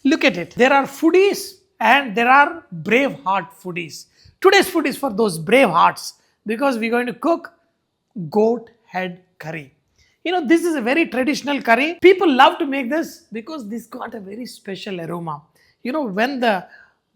Look at it. There are foodies and there are brave heart foodies. Today's food is for those brave hearts because we're going to cook goat head curry. This is a very traditional curry. People love to make this because this got a very special aroma. When the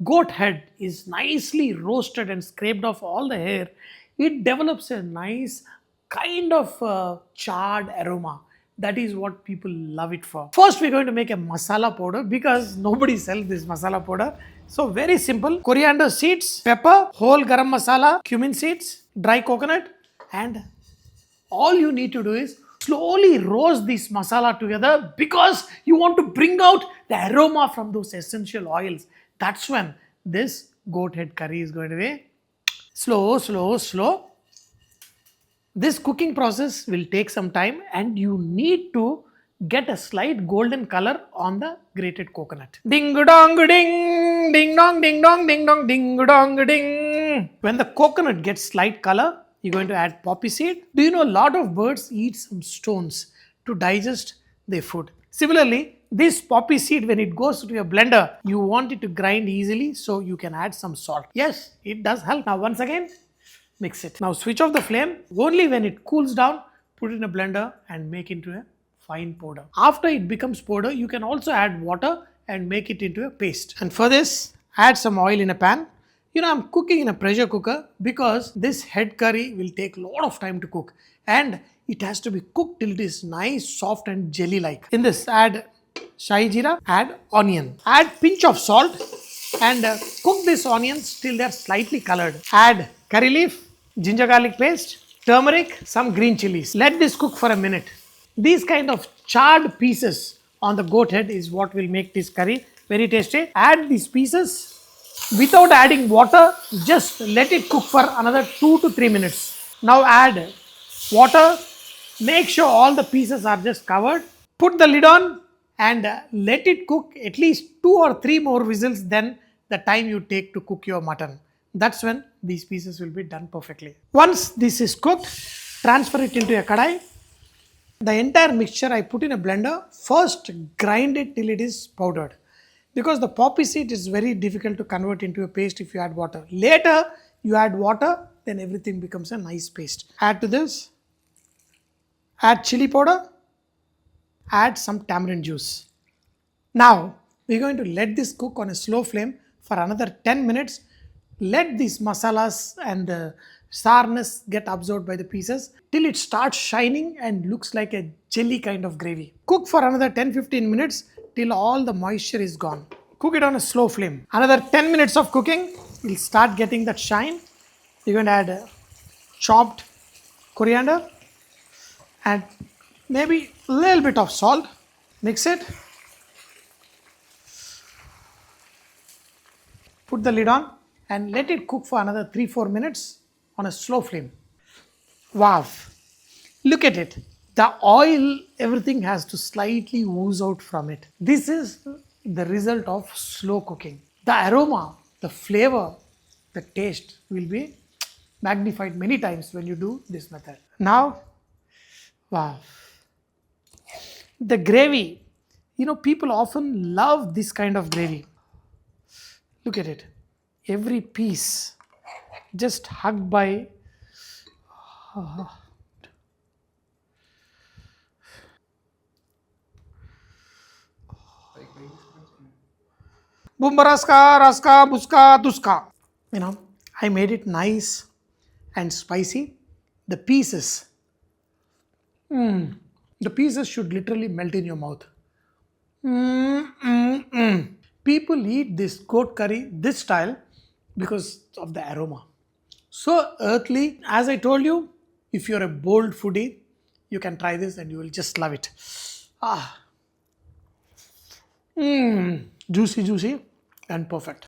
goat head is nicely roasted and scraped off all the hair, it develops a nice kind of charred aroma. That is what people love it for. First, we're going to make a masala powder because nobody sells this masala powder. So very simple. Coriander seeds, pepper, whole garam masala, cumin seeds, dry coconut, and all you need to do is slowly roast this masala together because you want to bring out the aroma from those essential oils. That's when this goat head curry is going to be slow, slow, slow. This cooking process will take some time and you need to get a slight golden color on the grated coconut. Ding dong ding, ding dong ding dong ding dong ding dong ding. When the coconut gets slight color, you're going to add poppy seed. Do you know a lot of birds eat some stones to digest their food? Similarly, this poppy seed, when it goes to your blender, you want it to grind easily, so you can add some salt. Yes, it does help. Now once again, mix it. Now switch off the flame. Only when it cools down, put it in a blender and make it into a fine powder. After it becomes powder, you can also add water and make it into a paste. And for this, add some oil in a pan. I'm cooking in a pressure cooker because this head curry will take a lot of time to cook. And it has to be cooked till it is nice, soft and jelly-like. In this, add shahi jeera, add onion. Add pinch of salt and cook these onions till they are slightly colored. Add curry leaf, ginger garlic paste, turmeric, some green chilies. Let this cook for a minute. These kind of charred pieces on the goat head is what will make this curry very tasty. Add these pieces without adding water. Just let it cook for another 2 to 3 minutes. Now add water. Make sure all the pieces are just covered. Put the lid on and let it cook at least 2 or 3 more whistles than the time you take to cook your mutton. That's when these pieces will be done perfectly. Once this is cooked, transfer it into a kadai. The entire mixture I put in a blender. First, grind it till it is powdered. Because the poppy seed is very difficult to convert into a paste if you add water. Later, you add water, then everything becomes a nice paste. Add to this. Add chili powder. Add some tamarind juice. Now, we're going to let this cook on a slow flame for another 10 minutes. Let these masalas and the sourness get absorbed by the pieces till it starts shining and looks like a jelly kind of gravy. Cook for another 10-15 minutes till all the moisture is gone. Cook it on a slow flame. Another 10 minutes of cooking, you'll start getting that shine. You're going to add chopped coriander and maybe a little bit of salt. Mix it. Put the lid on and let it cook for another 3-4 minutes on a slow flame. Wow, look at it. The oil, everything has to slightly ooze out from it. This is the result of slow cooking. The aroma, the flavor, the taste will be magnified many times when you do this method. Now, wow. The gravy, people often love this kind of gravy. Look at it. Every piece just hugged by Bumbaraska, raska, buska, tuska. I made it nice and spicy. The pieces should literally melt in your mouth. People eat this goat curry, this style, because of the aroma. So earthly, as I told you, if you're a bold foodie, you can try this and you will just love it. Juicy, juicy and perfect.